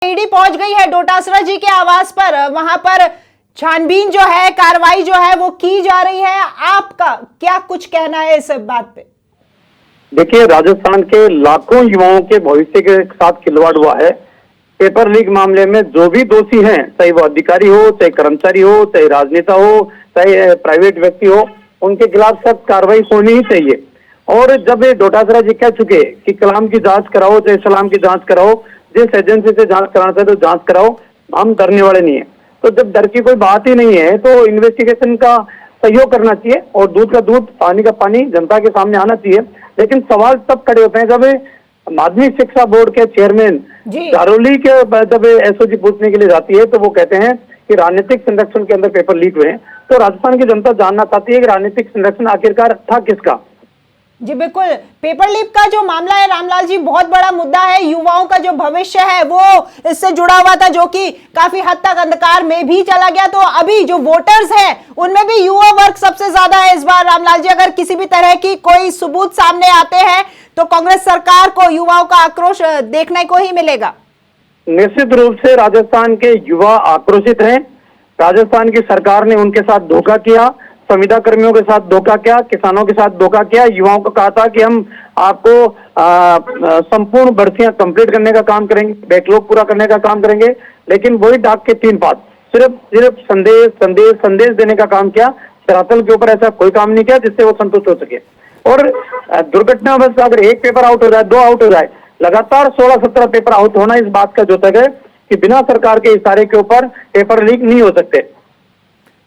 ED पहुंच गई है डोटासरा जी के आवास पर, वहां पर छानबीन जो है, कार्रवाई जो है वो की जा रही है। आपका क्या कुछ कहना है इस बात पे? देखिए, राजस्थान के लाखों युवाओं के भविष्य के साथ खिलवाड़ हुआ है। पेपर लीक मामले में जो भी दोषी हैं, चाहे वो अधिकारी हो, चाहे कर्मचारी हो, चाहे राजनेता हो, चाहे प्राइवेट व्यक्ति हो, उनके खिलाफ सख्त कार्रवाई होनी ही चाहिए। और जब ये डोटासरा जी कह चुके कि कलाम की जांच कराओ, चाहे सलाम की जांच कराओ, जिस एजेंसी से जांच कराना चाहते तो जांच कराओ, हम डरने वाले नहीं है। तो जब डर की कोई बात ही नहीं है तो इन्वेस्टिगेशन का सहयोग करना चाहिए और दूध का दूध, पानी का पानी जनता के सामने आना चाहिए। लेकिन सवाल तब खड़े होते हैं जब माध्यमिक शिक्षा बोर्ड के चेयरमैन दारोली के जब एसओजी पूछने के लिए जाती है तो वो कहते हैं कि राजनीतिक संरक्षण के अंदर पेपर लीक हुए हैं। तो राजस्थान की जनता जानना चाहती है कि राजनीतिक संरक्षण आखिरकार था किसका। जी बिल्कुल, पेपर लीक का जो मामला है रामलाल जी, बहुत बड़ा मुद्दा है। युवाओं का जो भविष्य है वो इससे जुड़ा हुआ था, जो कि काफी हद तक अंधकार में भी चला गया। तो अभी जो वोटर्स हैं उनमें भी युवा वर्ग सबसे ज्यादा है इस बार। रामलाल जी, अगर किसी भी तरह की कोई सबूत सामने आते हैं तो कांग्रेस सरकार को युवाओं का आक्रोश देखने को ही मिलेगा। निश्चित रूप से राजस्थान के युवा आक्रोशित हैं। राजस्थान की सरकार ने उनके साथ धोखा किया, संविदा कर्मियों के साथ धोखा किया, किसानों के साथ धोखा किया। युवाओं को कहा था कि हम आपको संपूर्ण भर्तियां कंप्लीट करने का काम करेंगे, बैकलॉग पूरा करने का काम करेंगे। लेकिन वही डाक के 3 पात, सिर्फ संदेश देने का काम किया। धरातल के ऊपर ऐसा कोई काम नहीं किया जिससे वो संतुष्ट हो सके। और दुर्घटना बस अगर एक पेपर आउट हो जाए, 2 आउट हो जाए, लगातार 16-17 पेपर आउट होना इस बात का द्योतक है कि बिना सरकार के इशारे के ऊपर पेपर लीक नहीं हो सकते।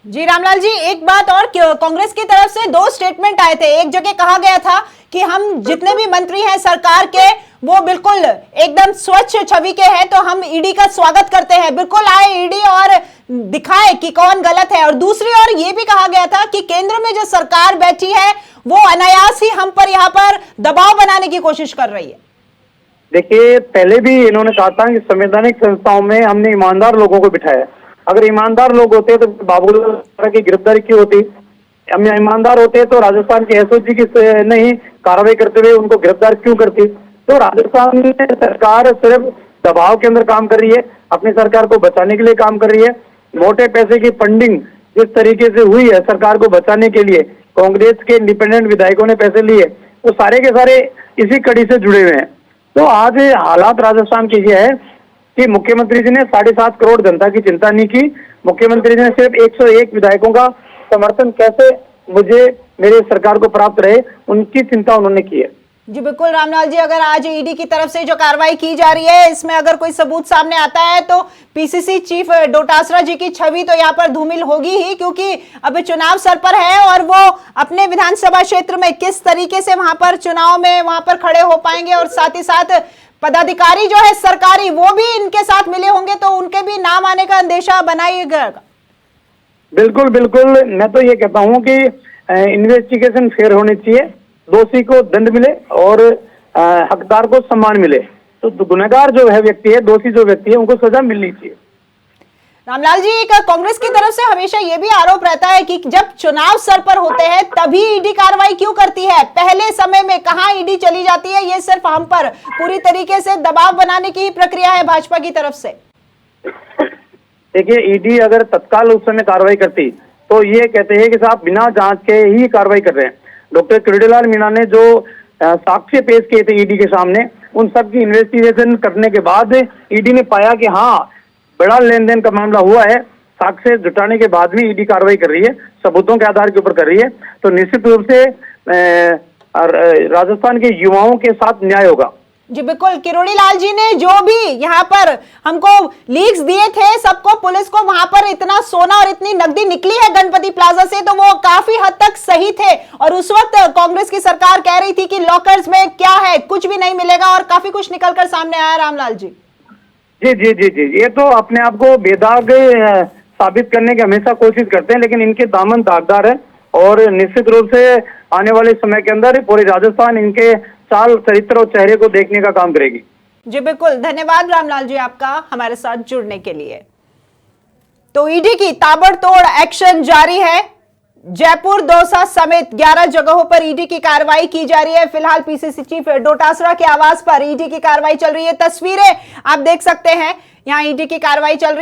जी रामलाल जी, एक बात और, कांग्रेस की तरफ से 2 स्टेटमेंट आए थे। एक जगह कहा गया था कि हम जितने भी मंत्री हैं सरकार के वो बिल्कुल एकदम स्वच्छ छवि के हैं, तो हम ईडी का स्वागत करते हैं। बिल्कुल आए ईडी और दिखाए कि कौन गलत है। और दूसरी ओर ये भी कहा गया था कि केंद्र में जो सरकार बैठी है वो अनायास ही हम पर यहाँ पर दबाव बनाने की कोशिश कर रही है। देखिए, पहले भी इन्होंने कहा था कि संवैधानिक संस्थाओं में हमने ईमानदार लोगों को बिठाया। अगर ईमानदार लोग होते तो बाबूलाल की गिरफ्तारी क्यों होती? हम ईमानदार होते तो राजस्थान के एसओजी की नहीं कार्रवाई करते हुए उनको गिरफ्तार क्यों करती? तो राजस्थान में सरकार सिर्फ दबाव के अंदर काम कर रही है, अपनी सरकार को बचाने के लिए काम कर रही है। मोटे पैसे की फंडिंग जिस तरीके से हुई है सरकार को बचाने के लिए, कांग्रेस के इंडिपेंडेंट विधायकों ने पैसे लिए, वो सारे के सारे इसी कड़ी से जुड़े हुए हैं। तो आज हालात राजस्थान की ये है कि मुख्यमंत्री जी ने 7.5 करोड़ जनता की चिंता नहीं की। मुख्यमंत्री जी ने सिर्फ 101 विधायकों का समर्थन कैसे मुझे मेरे सरकार को प्राप्त रहे, उनकी चिंता उन्होंने की है। जी बिल्कुल रामलाल जी, अगर आज ईडी की तरफ से जो कार्रवाई की जा रही है इसमें अगर कोई सबूत सामने आता है तो पीसीसी चीफ डोटासरा जी की छवि तो यहाँ पर धूमिल होगी ही, क्योंकि अभी चुनाव सर पर है और वो अपने विधानसभा क्षेत्र में किस तरीके से वहां पर चुनाव में वहां पर खड़े हो पाएंगे, और साथ ही साथ पदाधिकारी जो है सरकारी वो भी इनके साथ मिले होंगे, तो उनके भी नाम आने का अंदेशा बनाइएगा। बिल्कुल बिल्कुल, मैं तो ये कहता हूँ कि इन्वेस्टिगेशन फेयर होनी चाहिए, दोषी को दंड मिले और हकदार को सम्मान मिले। तो गुनहगार जो है व्यक्ति है, दोषी जो व्यक्ति है, उनको सजा मिलनी चाहिए। रामलाल जी, कांग्रेस की तरफ से हमेशा ये भी आरोप रहता है कि जब चुनाव सर पर होते हैं तभी ईडी कार्रवाई क्यों करती है, पहले समय में कहां ईडी चली जाती है? ये सिर्फ हम पर पूरी तरीके से दबाव बनाने की ही प्रक्रिया है भाजपा की तरफ से। देखिए, ईडी अगर तत्काल उस समय कार्रवाई करती तो ये कहते हैं कि साहब बिना जांच के ही कार्रवाई कर रहे हैं। डॉक्टर किरोड़ीलाल मीणा ने जो साक्ष्य पेश किए थे ईडी के सामने, उन सब की इन्वेस्टिगेशन करने के बाद ईडी ने पाया कि हाँ, बड़ा लेन देन का मामला हुआ है। साक्ष्य जुटाने के बाद भी ईडी कार्रवाई कर रही है, सबूतों के आधार के ऊपर कर रही है। तो निश्चित रूप से राजस्थान के युवाओं के साथ न्याय होगा। जी बिल्कुल, किरोड़ीलाल जी ने जो भी यहाँ पर हमको लीक्स दिए थे सबको, पुलिस को, वहां पर इतना सोना और इतनी नकदी निकली है गणपति प्लाजा से, तो वो काफी हद तक सही थे। और उस वक्त कांग्रेस की सरकार कह रही थी कि लॉकर्स में क्या है, कुछ भी नहीं मिलेगा, और काफी कुछ निकलकर सामने आया। रामलाल जी जी जी जी जी, ये तो अपने आप को बेदाग साबित करने की हमेशा कोशिश करते हैं, लेकिन इनके दामन दागदार है। और निश्चित रूप से आने वाले समय के अंदर पूरे राजस्थान इनके चाल, चरित्र और चेहरे को देखने का काम करेगी। जी बिल्कुल, धन्यवाद रामलाल जी आपका हमारे साथ जुड़ने के लिए। तो ईडी की ताबड़तोड़ एक्शन जारी है। जयपुर, दौसा समेत 11 जगहों पर ईडी की कार्रवाई की जा रही है। फिलहाल पीसीसी चीफ डोटासरा के आवास पर ईडी की कार्रवाई चल रही है। तस्वीरें आप देख सकते हैं, यहाँ ईडी की कार्रवाई चल रही